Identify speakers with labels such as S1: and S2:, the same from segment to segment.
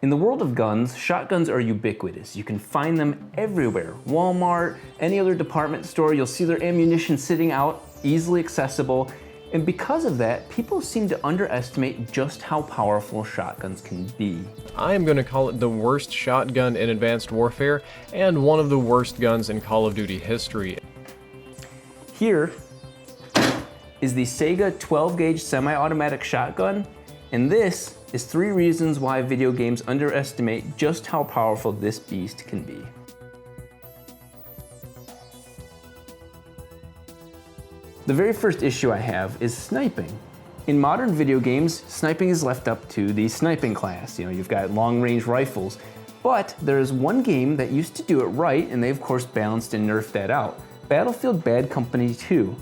S1: In the world of guns, shotguns are ubiquitous. You can find them everywhere. Walmart, any other department store, you'll see their ammunition sitting out, easily accessible. And because of that, people seem to underestimate just how powerful shotguns can be.
S2: I am going to call it the worst shotgun in Advanced Warfare and one of the worst guns in Call of Duty history.
S1: Here is the Saiga 12-gauge semi-automatic shotgun, and this is 3 reasons why video games underestimate just how powerful this beast can be. The very first issue I have is sniping. In modern video games, sniping is left up to the sniping class. You've got long-range rifles, but there is one game that used to do it right, and they of course balanced and nerfed that out. Battlefield Bad Company 2.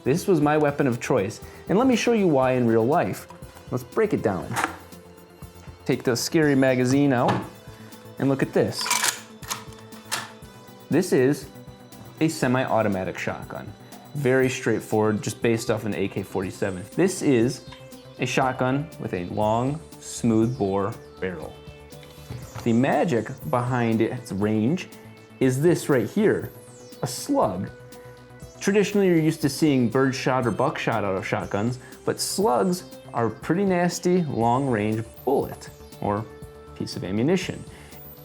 S1: This was my weapon of choice, and let me show you why in real life. Let's break it down. Take the scary magazine out, and look at this. This is a semi-automatic shotgun. Very straightforward, just based off an AK-47. This is a shotgun with a long, smooth bore barrel. The magic behind its range is this right here, a slug. Traditionally, you're used to seeing birdshot or buckshot out of shotguns, but slugs are a pretty nasty, long-range bullet or piece of ammunition.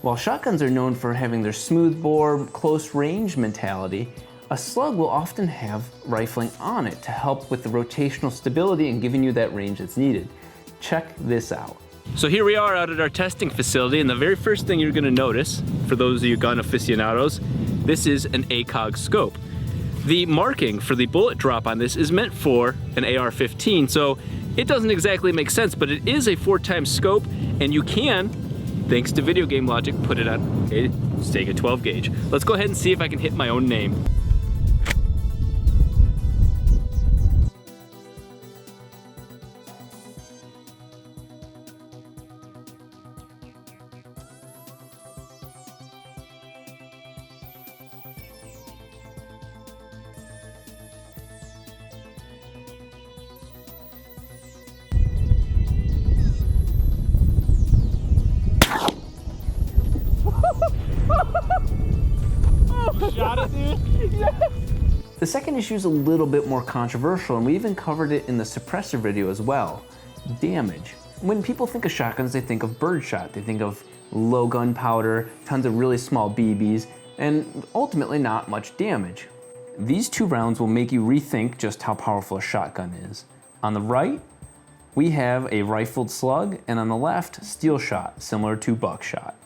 S1: While shotguns are known for having their smooth bore, close range mentality, a slug will often have rifling on it to help with the rotational stability and giving you that range that's needed. Check this out. So here we are out at our testing facility, and the very first thing you're gonna notice, for those of you gun aficionados, this is an ACOG scope. The marking for the bullet drop on this is meant for an AR-15, so it doesn't exactly make sense, but it is a 4x scope, and you can, thanks to video game logic, put it on a Saiga 12 gauge. Let's go ahead and see if I can hit my own name.
S3: Shot it, dude? Yes!
S1: The second issue is a little bit more controversial, and we even covered it in the suppressor video as well. Damage. When people think of shotguns, they think of birdshot. They think of low gunpowder, tons of really small BBs, and ultimately not much damage. These 2 rounds will make you rethink just how powerful a shotgun is. On the right, we have a rifled slug, and on the left, steel shot, similar to buckshot.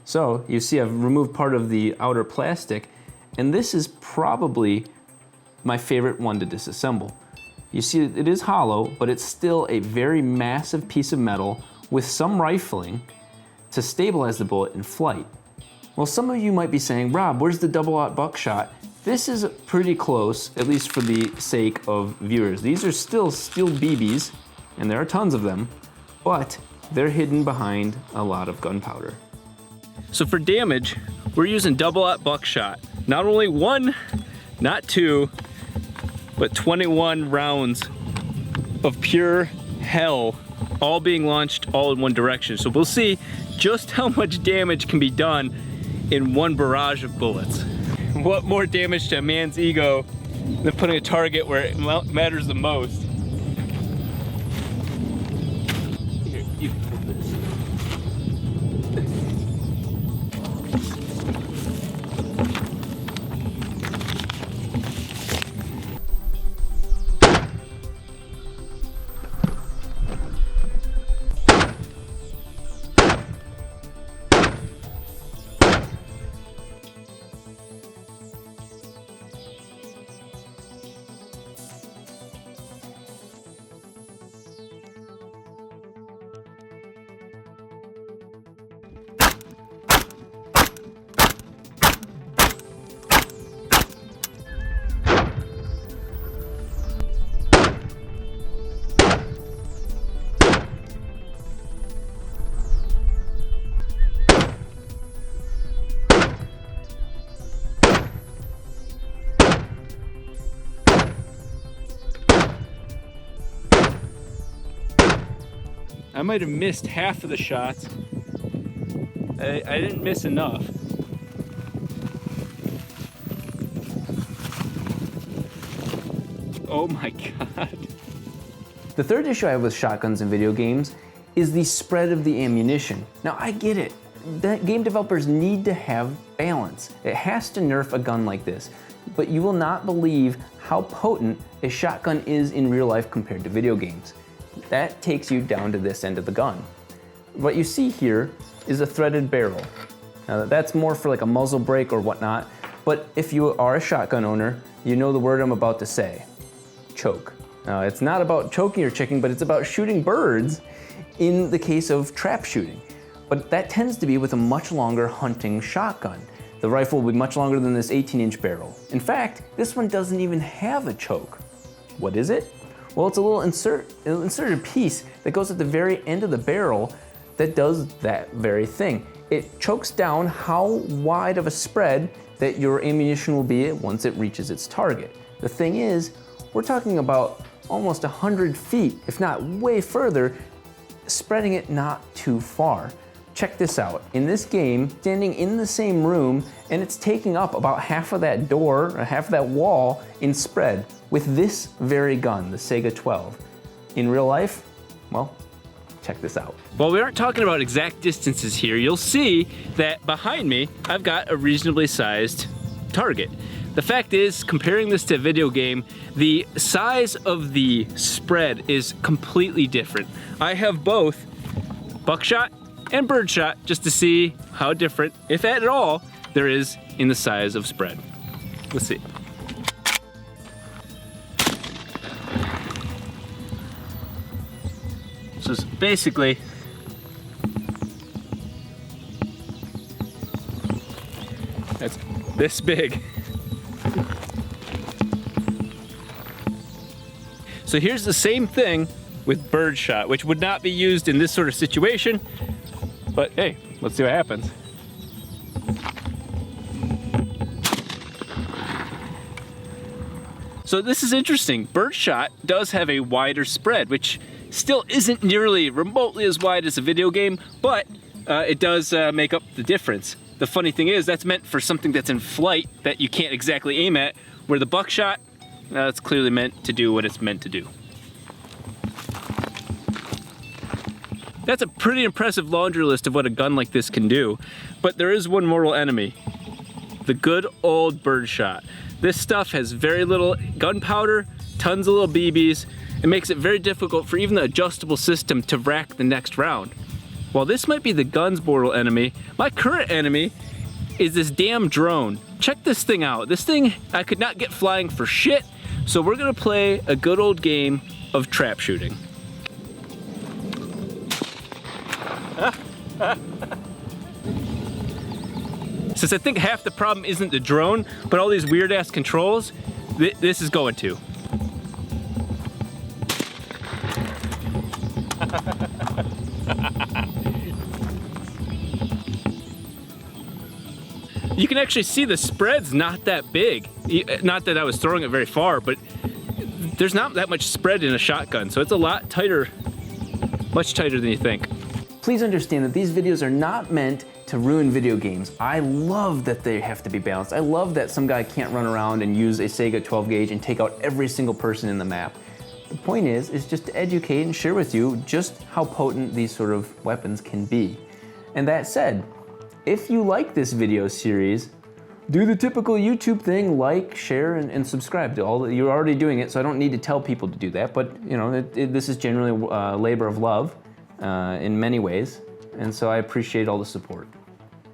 S1: So you see I've removed part of the outer plastic, and this is probably my favorite one to disassemble. You see it is hollow, but it's still a very massive piece of metal with some rifling to stabilize the bullet in flight. Well, some of you might be saying, Rob, where's the double-aught buckshot? This is pretty close, at least for the sake of viewers. These are still steel BBs, and there are tons of them, but they're hidden behind a lot of gunpowder. So for damage, we're using double-aught buckshot. Not only 1, not 2, but 21 rounds of pure hell, all being launched all in one direction. So we'll see just how much damage can be done in one barrage of bullets. What more damage to a man's ego than putting a target where it matters the most? Here, you can hold this. I might have missed half of the shots. I didn't miss enough. Oh my God. The third issue I have with shotguns in video games is the spread of the ammunition. Now I get it. Game developers need to have balance. It has to nerf a gun like this, but you will not believe how potent a shotgun is in real life compared to video games. That takes you down to this end of the gun. What you see here is a threaded barrel. Now that's more for like a muzzle brake or whatnot, but if you are a shotgun owner, you know the word I'm about to say, choke. Now it's not about choking your chicken, but it's about shooting birds in the case of trap shooting. But that tends to be with a much longer hunting shotgun. The rifle will be much longer than this 18-inch barrel. In fact, this one doesn't even have a choke. What is it? Well, it's a little inserted piece that goes at the very end of the barrel that does that very thing. It chokes down how wide of a spread that your ammunition will be once it reaches its target. The thing is, we're talking about almost 100 feet, if not way further, spreading it not too far. Check this out. In this game, standing in the same room, and it's taking up about half of that door, or half of that wall in spread with this very gun, the Saiga 12. In real life, well, check this out. While we aren't talking about exact distances here, you'll see that behind me, I've got a reasonably sized target. The fact is, comparing this to a video game, the size of the spread is completely different. I have both buckshot and birdshot just to see how different, if at all, there is in the size of spread. Let's see. So it's basically that's this big. So here's the same thing with birdshot, which would not be used in this sort of situation, but hey, let's see what happens. So this is interesting. Birdshot does have a wider spread, which still isn't nearly remotely as wide as a video game, but it does make up the difference. The funny thing is, that's meant for something that's in flight that you can't exactly aim at, where the buckshot, it's clearly meant to do what it's meant to do. That's a pretty impressive laundry list of what a gun like this can do, but there is one mortal enemy, the good old birdshot. This stuff has very little gunpowder, tons of little BBs. It makes it very difficult for even the adjustable system to rack the next round. While this might be the gun's mortal enemy, my current enemy is this damn drone. Check this thing out. This thing I could not get flying for shit, so we're gonna play a good old game of trap shooting. Since I think half the problem isn't the drone, but all these weird ass controls, this is going to. You can actually see the spread's not that big. Not that I was throwing it very far, but there's not that much spread in a shotgun, so it's a lot tighter, much tighter than you think. Please understand that these videos are not meant to ruin video games. I love that they have to be balanced. I love that some guy can't run around and use a Saiga 12 gauge and take out every single person in the map. The point is just to educate and share with you just how potent these sort of weapons can be. And that said, if you like this video series, do the typical YouTube thing, like, share, and subscribe to all. You're already doing it, so I don't need to tell people to do that, but you know, this is generally a labor of love in many ways, and so I appreciate all the support.